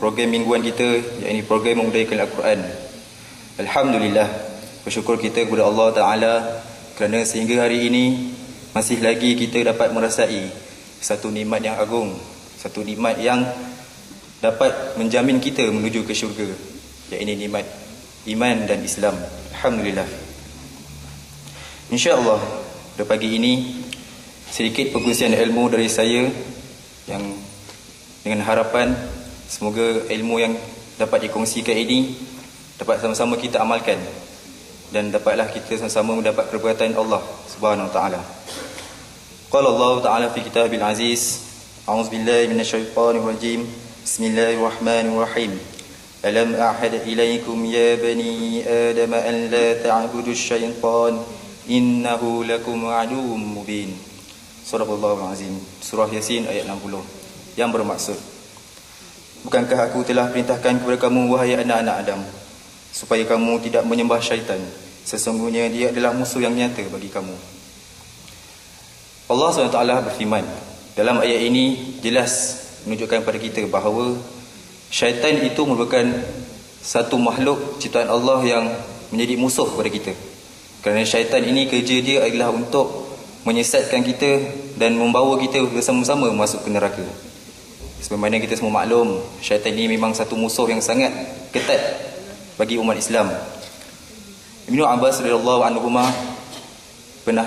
program mingguan kita, iaitu program memudahkan Al-Quran. Alhamdulillah, bersyukur kita kepada Allah Ta'ala kerana sehingga hari ini masih lagi kita dapat merasai satu nikmat yang agung, satu nikmat yang dapat menjamin kita menuju ke syurga, iaitu nikmat iman dan Islam. Alhamdulillah. InsyaAllah pada pagi ini sedikit perkongsian ilmu dari saya, yang dengan harapan semoga ilmu yang dapat dikongsikan ini dapat sama-sama kita amalkan dan dapatlah kita sama-sama mendapat keberkatan Allah Subhanahu wa taala. Qala Allah Ta'ala fi kitabil aziz, a'udzubillahi minasyaitonir rajim. Bismillahirrahmanirrahim. Alam a'had ilaikum ya bani Adam an la ta'budush syaitan innahu lakum aduwwum mubin. Surahul Azim, surah Yasin ayat 60, yang bermaksud, bukankah aku telah perintahkan kepada kamu wahai anak-anak Adam supaya kamu tidak menyembah syaitan, sesungguhnya dia adalah musuh yang nyata bagi kamu. Allah SWT berfirman dalam ayat ini jelas menunjukkan kepada kita bahawa syaitan itu merupakan satu makhluk ciptaan Allah yang menjadi musuh kepada kita. Kerana syaitan ini kerja dia adalah untuk menyesatkan kita dan membawa kita bersama-sama masuk ke neraka. Sebagaimana kita semua maklum, syaitan ini memang satu musuh yang sangat ketat bagi umat Islam. Ibnu Abbas radhiyallahu anhu telah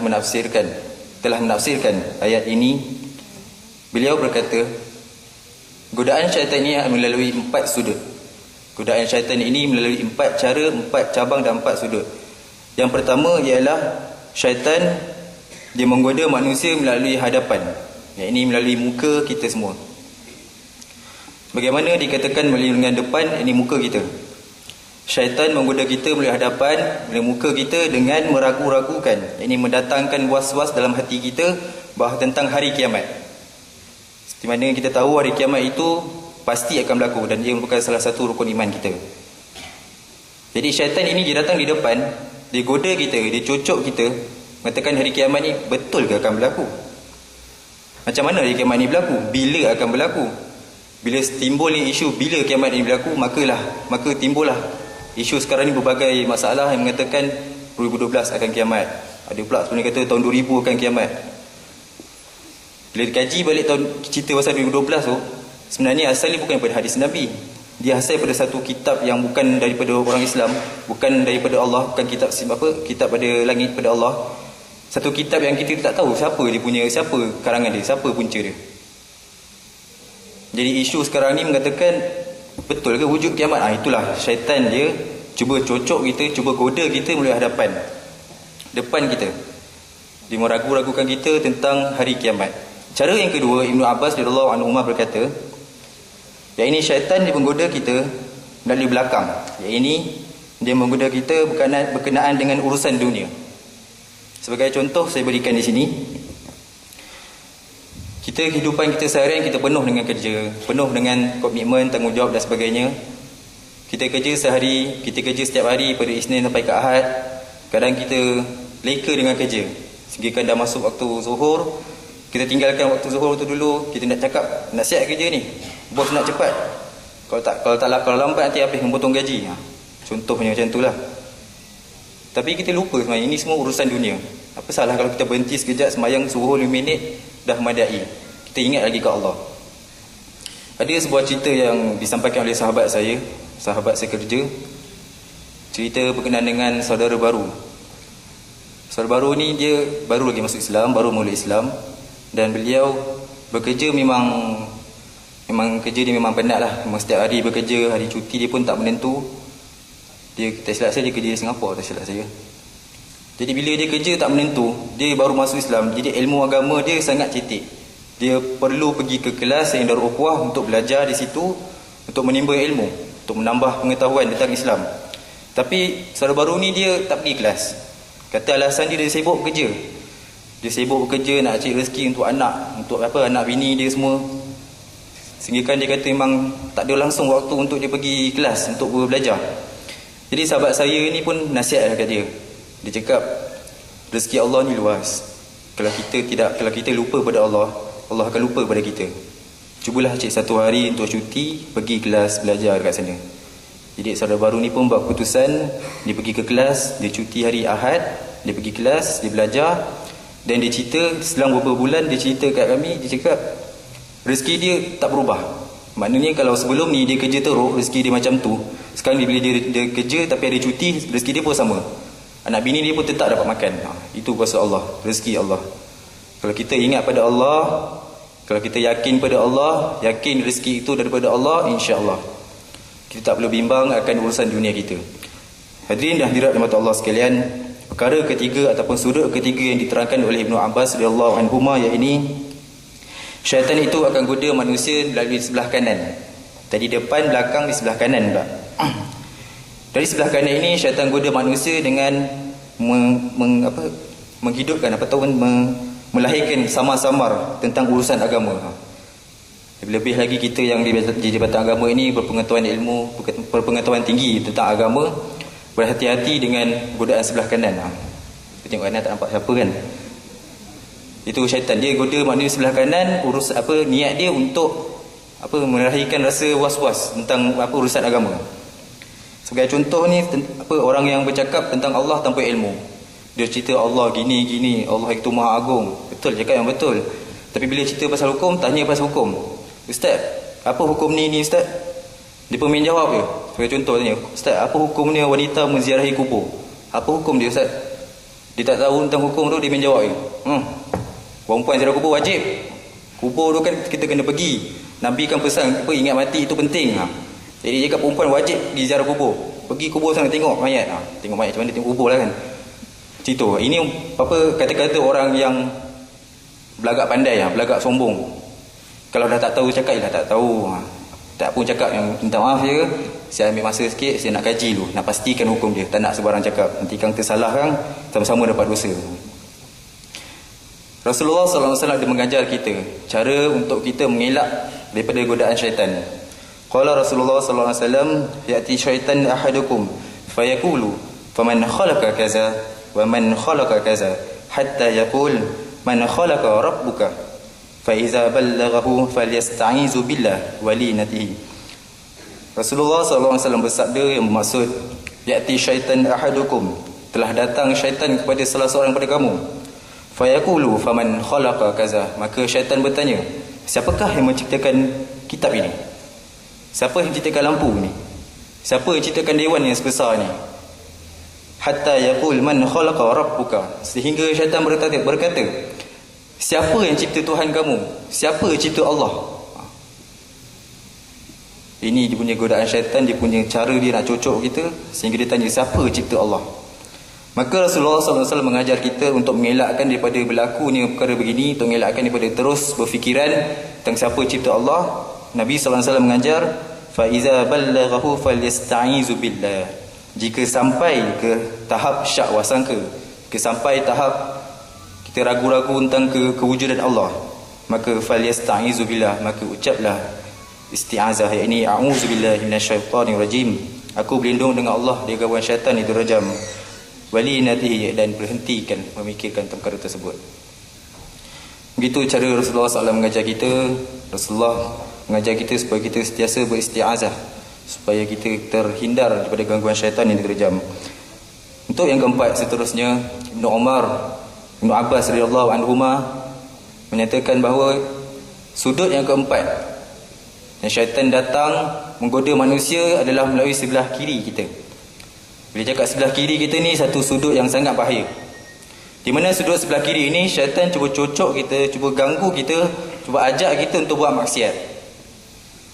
menafsirkan ayat ini. Beliau berkata, godaan syaitan ini melalui 4 sudut. Godaan syaitan ini melalui 4 cara, 4 cabang dan 4 sudut. Yang pertama ialah syaitan dia menggoda manusia melalui hadapan, iaitu melalui muka kita semua. Bagaimana dikatakan melalui dengan depan, ini muka kita. Syaitan menggoda kita melalui hadapan, melalui muka kita dengan meragu-ragukan, iaitu mendatangkan was-was dalam hati kita bahawa tentang hari kiamat. Seperti mana kita tahu hari kiamat itu pasti akan berlaku dan ia merupakan salah satu rukun iman kita. Jadi syaitan ini dia datang di depan, dia goda kita, dia cocok kita, mengatakan hari kiamat ni betul ke akan berlaku? Macam mana hari kiamat ni berlaku? Bila akan berlaku? Bila timbul ni isu bila kiamat ni berlaku, maka timbullah isu sekarang ni berbagai masalah yang mengatakan 2012 akan kiamat. Ada pula sebenarnya kata tahun 2000 akan kiamat. Bila dikaji balik cerita pasal 2012 tu, sebenarnya asal ni bukan daripada hadis Nabi. Dia asal daripada satu kitab yang bukan daripada orang Islam, bukan daripada Allah, bukan kitab kitab pada langit pada Allah. Satu kitab yang kita tak tahu siapa dia punya, siapa karangan dia, siapa punca dia. Jadi isu sekarang ni mengatakan betul ke wujud kiamat? Itulah syaitan dia cuba cocok kita, cuba goda kita melalui hadapan, depan kita. Dia meragu-ragukan kita tentang hari kiamat. Cara yang kedua, Ibnu Abbas radhiyallahu anhu berkata, iaitu syaitan dia menggoda kita melalui belakang, iaitu dia menggoda kita berkenaan dengan urusan dunia. Sebagai contoh saya berikan di sini, kehidupan kita seharian kita penuh dengan kerja, penuh dengan komitmen, tanggungjawab dan sebagainya. Kita kerja sehari, kita kerja setiap hari pada Isnin sampai ke Ahad. Kadang kita leka dengan kerja sehingga dah masuk waktu zuhur, kita tinggalkan waktu zuhur tu dulu, kita nak cakap nak siap kerja ni, bos nak cepat, kalau lambat nanti habis memotong gaji. Contohnya macam itulah. Tapi kita lupa sebenarnya ini semua urusan dunia. Apa salah kalau kita berhenti sekejap sembahyang zuhur 5 minit dah madai, kita ingat lagi ke Allah. Ada sebuah cerita yang disampaikan oleh sahabat saya kerja, cerita berkenaan dengan saudara baru. Saudara baru ni dia baru lagi masuk Islam, baru mula Islam, dan beliau bekerja memang kerja dia memang penat lah. Memang setiap hari bekerja, hari cuti dia pun tak menentu. Dia tak silap saya, dia kerja di Singapura, tak silap saya. Jadi bila dia kerja tak menentu, dia baru masuk Islam, jadi ilmu agama dia sangat cetek. Dia perlu pergi ke kelas yang Darul Ukhwah untuk belajar di situ, untuk menimba ilmu, untuk menambah pengetahuan tentang Islam. Tapi saudara baru ni dia tak pergi kelas. Kata alasan dia sibuk bekerja. Dia sibuk bekerja nak cari rezeki untuk anak, anak bini dia semua. Sehingga kan dia kata memang tak ada langsung waktu untuk dia pergi kelas untuk belajar. Jadi sahabat saya ni pun nasihat dekat dia. Dia cakap rezeki Allah ni luas. Kalau kita lupa pada Allah, Allah akan lupa pada kita. Cubalah cik satu hari untuk cuti, pergi kelas belajar kat sana. Jadi saudara baru ni pun buat keputusan, dia pergi ke kelas, dia cuti hari Ahad, dia pergi kelas, dia belajar. Dan dia cerita, selang beberapa bulan dia cerita kat kami, dia cakap rezeki dia tak berubah. Maknanya kalau sebelum ni dia kerja teruk, rezeki dia macam tu. Sekarang bila dia kerja tapi ada cuti, rezeki dia pun sama. Anak bini dia pun tetap dapat makan. Itu kuasa Allah, rezeki Allah. Kalau kita ingat pada Allah, kalau kita yakin pada Allah, yakin rezeki itu daripada Allah, insya-Allah kita tak perlu bimbang akan urusan dunia kita. Hadirin dan hadirat rahmat Allah sekalian, perkara ketiga ataupun sudut ketiga yang diterangkan oleh Ibnu Abbas radhiyallahu anhuma, iaitu syaitan itu akan goda manusia melalui sebelah kanan. Tadi depan, belakang, di sebelah kanan pula. Dari sebelah kanan ini syaitan goda manusia dengan menghidupkan melahirkan samar-samar tentang urusan agama. Lebih lagi kita yang di jabatan agama ini berpengetahuan ilmu, berpengetahuan tinggi tentang agama, berhati-hati dengan godaan sebelah kanan. Kita tengok kanan tak nampak siapa kan. Itu syaitan, dia goda manusia sebelah kanan, niat dia untuk melahirkan rasa was-was tentang urusan agama. Sebagai contoh ni, orang yang bercakap tentang Allah tanpa ilmu. Dia cerita Allah gini, Allah itu Maha Agung. Betul, cakap yang betul. Tapi bila cerita pasal hukum, tanya pasal hukum. Ustaz, apa hukum ni Ustaz? Dia pun main jawab je. Sebagai contoh tanya, Ustaz, apa hukumnya wanita menziarahi kubur? Apa hukum dia Ustaz? Dia tak tahu tentang hukum tu, dia main jawab je. Perempuan ziarah kubur wajib. Kubur tu kan kita kena pergi. Nabi kan pesan, ingat mati itu penting. Jadi dia cakap perempuan wajib di ziarah kubur. Pergi kubur sana tengok mayat. Tengok mayat macam mana, tengok kubur lah kan. Cerita. Ini kata-kata orang yang belagak pandai, belagak sombong. Kalau dah tak tahu cakap, dah tak tahu. Tak pun cakap yang minta maaf je. Saya ambil masa sikit, saya nak kaji dulu, nak pastikan hukum dia. Tak nak sebarang cakap. Nanti kang tersalah kan, sama-sama dapat dosa. Rasulullah SAW dia mengajar kita cara untuk kita mengelak daripada godaan syaitan. Qala Rasulullah SAW, ya'ti syaitan ahadukum fayaqulu faman khalaqa kaza wa man khalaqa kaza hatta yaqul man khalaqa rabbuka fa iza ballaghahu falyasta'izu billah walinatihi. Rasulullah SAW bersabda yang bermaksud, ya'ti syaitan ahadukum, telah datang syaitan kepada salah seorang daripada kamu. Fayaqulu faman khalaqa kaza, maka syaitan bertanya, siapakah yang menciptakan kitab ini? Siapa yang ciptakan lampu ni? Siapa yang ciptakan dewan yang sebesar ni? Hatta yaqul man khalaqa rabbuka, sehingga syaitan berkata, siapa yang cipta Tuhan kamu? Siapa yang cipta Allah? Ini dia punya godaan syaitan, dia punya cara dia nak cocok kita, sehingga dia tanya siapa yang cipta Allah. Maka Rasulullah SAW mengajar kita untuk mengelakkan daripada berlakunya perkara begini, untuk mengelakkan daripada terus berfikiran tentang siapa cipta Allah. Nabi SAW mengajar, فَإِذَا بَلَّغَهُ فَلْيَسْتَعِيذُ بِاللَّهِ, jika sampai ke tahap syak wasangka, sampai tahap kita ragu-ragu tentang kewujudan Allah, maka فَلْيَسْتَعِيذُ بِاللَّهِ, maka ucaplah isti'azah, yakni a'udzu billahi minasyaitonir rajim, aku berlindung dengan Allah dari gangguan syaitan itu rajam, walinatihi, dan berhentikan memikirkan perkara tersebut. Begitu cara Rasulullah SAW mengajar kita. Rasulullah mengajar kita supaya kita sentiasa beristiazah, supaya kita terhindar daripada gangguan syaitan yang terjam. Untuk yang keempat seterusnya, Ibnu Abbas radhiyallahu anhuma menyatakan bahawa sudut yang keempat yang syaitan datang menggoda manusia adalah melalui sebelah kiri kita. Bila cakap sebelah kiri kita ni, satu sudut yang sangat bahaya. Di mana sudut sebelah kiri ini, syaitan cuba cocok kita, cuba ganggu kita, cuba ajak kita untuk buat maksiat.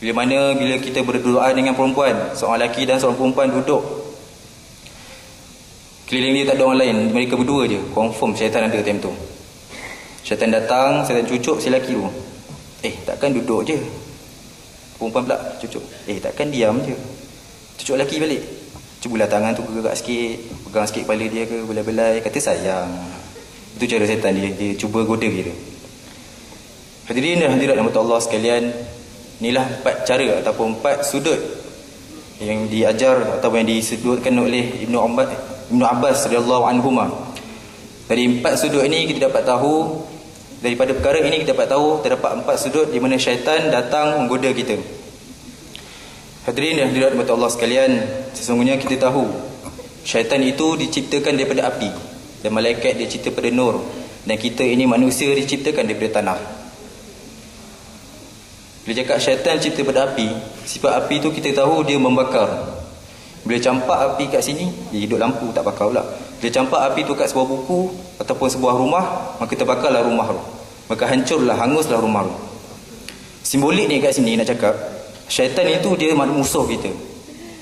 Bila kita berdoa dengan perempuan, seorang lelaki dan seorang perempuan duduk, keliling dia tak ada orang lain, mereka berdua je, confirm syaitan ada time tu. Syaitan datang, syaitan cucuk si lelaki tu. Takkan duduk je. Perempuan pula cucuk. Takkan diam je. Cucuk lelaki balik. Cubalah tangan tu gerak sikit, pegang sikit kepala dia ke, belai-belai, kata sayang. Itu cara syaitan dia cuba goda kita. Hadirin dan hadirat rahmat Allah sekalian, inilah 4 cara ataupun 4 sudut yang diajar ataupun yang disebutkan oleh Ibnu Abbas radhiyallahu anhuma. Dari 4 sudut ini kita dapat tahu daripada perkara ini kita dapat tahu terdapat 4 sudut di mana syaitan datang menggoda kita. Hadirin dan hadirat rahmat Allah sekalian, sesungguhnya kita tahu syaitan itu diciptakan daripada api dan malaikat dicipta pada nur, dan kita ini manusia diciptakan daripada tanah. Bila cakap syaitan cipta pada api, sifat api tu kita tahu dia membakar. Bila campak api kat sini, dia hidup lampu tak bakar pula. Bila campak api tu kat sebuah buku ataupun sebuah rumah, maka terbakarlah rumah tu. Maka hancurlah, hanguslah rumah tu. Simbolik ni kat sini nak cakap, syaitan itu dia musuh kita.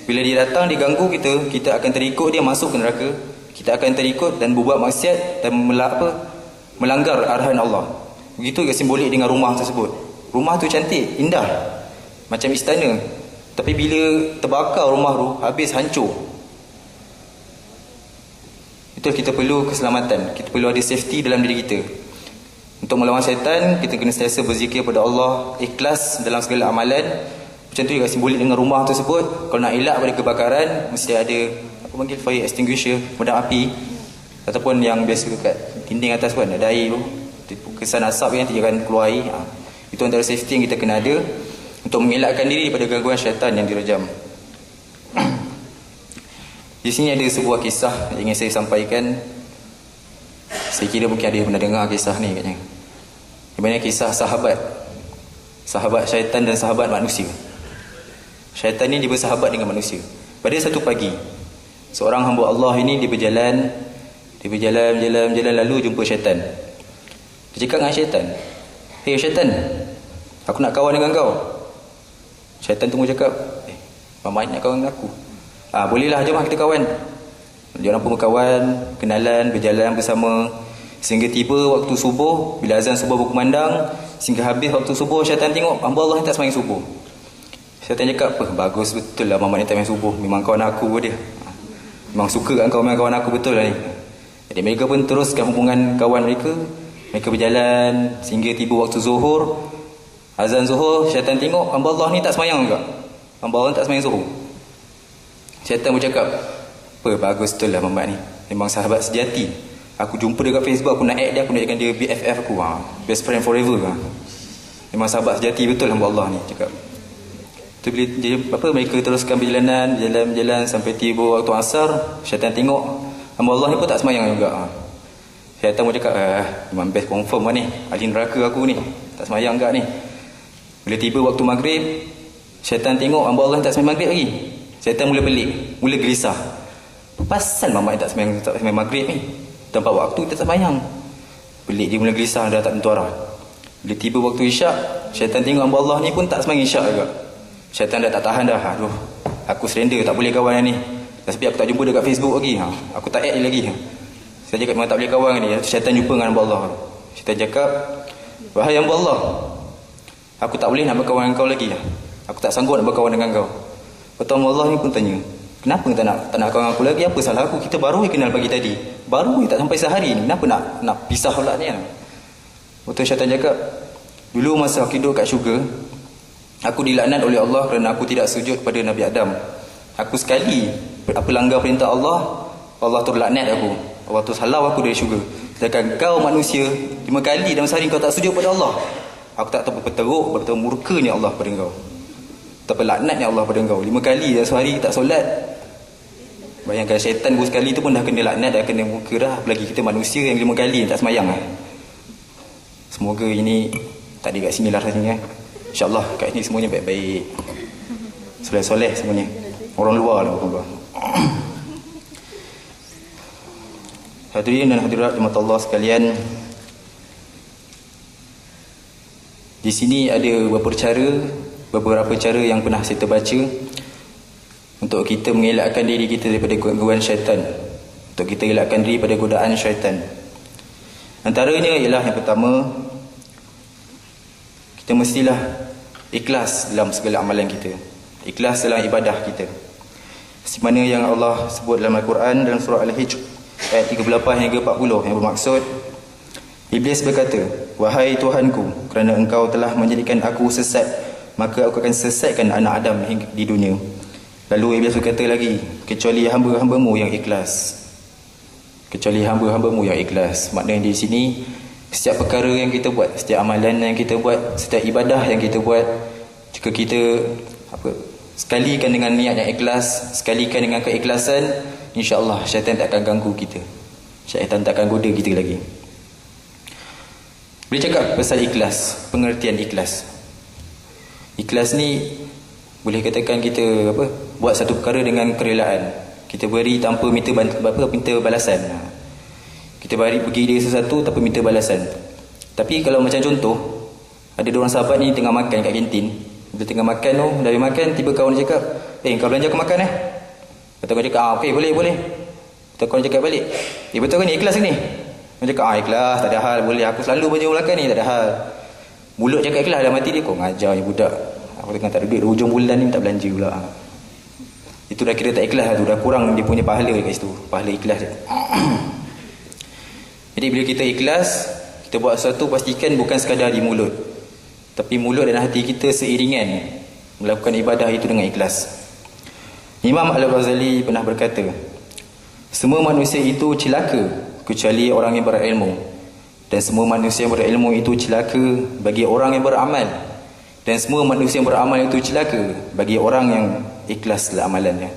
Bila dia datang, dia ganggu kita, kita akan terikut dia masuk ke neraka. Kita akan terikut dan berbuat maksiat dan melanggar arahan Allah. Begitu juga simbolik dengan rumah tersebut. Rumah tu cantik, indah, macam istana. Tapi bila terbakar rumah tu, habis, hancur. Itu kita perlu keselamatan. Kita perlu ada safety dalam diri kita. Untuk melawan syaitan, kita kena sentiasa berzikir pada Allah, ikhlas dalam segala amalan. Macam tu juga simbolik dengan rumah tersebut. Kalau nak elak pada kebakaran, mesti ada apa panggil fire extinguisher, pemadam api, ataupun yang biasa kat dinding atas pun ada air tu, kesan asap yang tidak akan keluar air. Itu antara safety yang kita kena ada untuk mengelakkan diri daripada gangguan syaitan yang direjam. Di sini ada sebuah kisah yang ingin saya sampaikan. Saya kira mungkin ada yang pernah dengar kisah ni katnya. Di mana kisah sahabat syaitan dan sahabat manusia. Syaitan ni dia bersahabat dengan manusia. Pada satu pagi, seorang hamba Allah ini dia berjalan lalu jumpa syaitan. Dia cakap dengan syaitan, "Hei syaitan, aku nak kawan dengan kau." Syaitan tunggu cakap, "Mama nak kawan dengan aku." Bolehlah, jom kita kawan. Diorang pun berkawan, kenalan, berjalan bersama sehingga tiba waktu subuh. Bila azan subuh berkumandang, sehingga habis waktu subuh, syaitan tengok hamba Allah ni tak sembahyang subuh. Syaitan cakap, bagus betul lah Mama ni tak sembahyang subuh. Memang kawan aku dia. Memang suka kan kau, memang kawan aku betul lah ni. Jadi mereka pun teruskan hubungan kawan mereka. Mereka berjalan sehingga tiba waktu zuhur. Azan zuhur, syaitan tengok hamba Allah ni tak sembahyang juga. Hamba Allah tak sembahyang zuhur. Syaitan bercakap, bagus betul lah Mamat ni. Memang sahabat sejati. Aku jumpa dia kat Facebook, aku nak add dia, aku nak jadikan dia BFF aku. Best friend forever. Memang sahabat sejati betul hamba Allah ni, cakap. Tu bila mereka teruskan perjalanan, berjalan sampai tiba waktu asar. Syaitan tengok hamba Allah ni pun tak sembahyang juga. Syaitan pun cakap, memang best confirm lah ni, ahli neraka aku ni, tak sembahyang juga ni. Bila tiba waktu maghrib, syaitan tengok hamba Allah ni tak sembahyang maghrib lagi. Syaitan mula pelik, mula gelisah. Pasal Mamat tak sembahyang maghrib ni? Tempat waktu kita tak sembahyang. Pelik, dia mula gelisah, dah tak tentu arah. Bila tiba waktu isyak, syaitan tengok hamba Allah ni pun tak sembahyang isyak juga. Syaitan dah tak tahan dah. Aduh, aku surrender, tak boleh kawan ni. Tapi aku tak jumpa dia kat Facebook lagi. Aku tak add dia lagi. Saya cakap memang tak boleh kawan ni. Syaitan jumpa dengan hamba Allah. Syaitan cakap, wahai hamba Allah, aku tak boleh nak berkawan dengan kau lagi. Aku tak sanggup nak berkawan dengan kau. Betul, Allah ni pun tanya, kenapa tak nak kawan aku lagi? Apa salah aku? Kita baru kenal pagi tadi. Baru tak sampai sehari ni. Kenapa nak pisah pula ni? Betul, syaitan cakap, dulu masa aku hidup kat syurga, aku dilaknat oleh Allah kerana aku tidak sujud pada Nabi Adam. Aku sekali langgar perintah Allah, Allah tu laknat aku. Allah tu halau aku dari syurga. Sedangkan kau manusia, 5 kali dalam sehari kau tak sujud pada Allah. Aku tak tahu berteruk, betapa murkanya Allah pada kau. Betapa laknatnya Allah pada kau. 5 kali dalam sehari tak solat. Bayangkan syaitan baru sekali tu pun dah kena laknat, dah kena murka dah. Apalagi kita manusia yang 5 kali tak semayang. Semoga ini tak ada kat sini lah rasanya. InsyaAllah kat sini semuanya baik-baik, soleh-soleh semuanya. Orang luar lah. Hadirin dan hadirat jemaah Allah sekalian, di sini ada beberapa cara yang pernah saya terbaca untuk kita mengelakkan diri kita daripada gangguan syaitan, untuk kita elakkan diri pada godaan syaitan. Antaranya ialah yang pertama, kita mestilah ikhlas dalam segala amalan kita, ikhlas dalam ibadah kita. Seperti mana yang Allah sebut dalam Al-Quran dalam surah Al-Hijr ayat 38 hingga 40, yang bermaksud, Iblis berkata, wahai Tuhanku, kerana engkau telah menjadikan aku sesat, maka aku akan sesatkan anak Adam di dunia. Lalu Iblis berkata lagi, kecuali hamba-hambamu yang ikhlas. Kecuali hamba-hambamu yang ikhlas. Maknanya di sini Setiap perkara yang kita buat, setiap amalan yang kita buat, setiap ibadah yang kita buat, jika kita sekalikan dengan niat yang ikhlas, sekalikan dengan keikhlasan, insya-Allah syaitan tak akan ganggu kita. Syaitan tak akan goda kita lagi. Boleh cakap pasal ikhlas, pengertian ikhlas. Ikhlas ni boleh katakan kita buat satu perkara dengan kerelaan. Kita beri tanpa minta minta balasan. Kita bagi dia sesuatu tanpa minta balasan. Tapi kalau macam contoh, ada dua orang sahabat ni tengah makan kat kantin. Dia tengah makan tu, dah habis makan, tiba kawan dia cakap, kau belanja aku makan Kata kawan cakap, okey boleh. Kata kawan cakap balik, betul ke ni, ikhlas ke ni? Kawan cakap, ikhlas, tak ada hal, boleh, aku selalu belanja makan ni, tak ada hal. Mulut cakap ikhlas, dalam hati dia, kau ngajar je budak, aku tengah tak ada duit, hujung bulan ni tak belanja pula. Itu dah kira tak ikhlas tu, dah kurang dia punya pahala kat situ, pahala ikhlas dia. Jadi bila kita ikhlas, kita buat sesuatu pastikan bukan sekadar di mulut, tapi mulut dan hati kita seiringan melakukan ibadah itu dengan ikhlas. Imam Al-Ghazali pernah berkata, semua manusia itu celaka kecuali orang yang berilmu, dan semua manusia yang berilmu itu celaka bagi orang yang beramal, dan semua manusia yang beramal itu celaka bagi orang yang ikhlas dalam amalannya.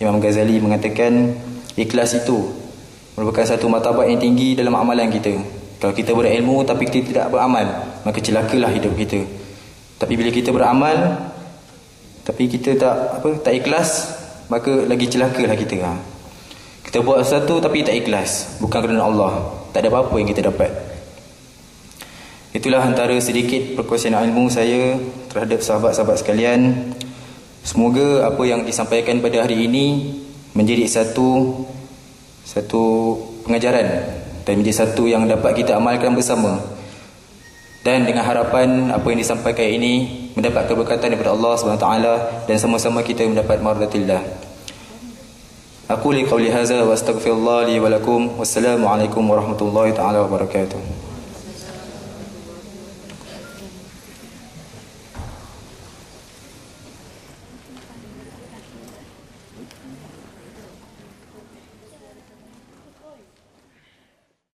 Imam Ghazali mengatakan ikhlas itu merupakan satu martabat yang tinggi dalam amalan kita. Kalau kita berilmu tapi kita tidak beramal, maka celakalah hidup kita. Tapi bila kita beramal tapi kita tak ikhlas, maka lagi celakalah kita. Kita buat sesuatu tapi tak ikhlas, bukan kerana Allah, tak ada apa-apa yang kita dapat. Itulah antara sedikit perkongsian ilmu saya terhadap sahabat-sahabat sekalian. Semoga apa yang disampaikan pada hari ini menjadi satu pengajaran dan menjadi satu yang dapat kita amalkan bersama, dan dengan harapan apa yang disampaikan ini mendapat keberkatan daripada Allah SWT, dan sama-sama kita mendapat mardatillah. Aku li qawli hadza wa astaghfirullah li wa lakum. Wassalamualaikum warahmatullahi taala wabarakatuh.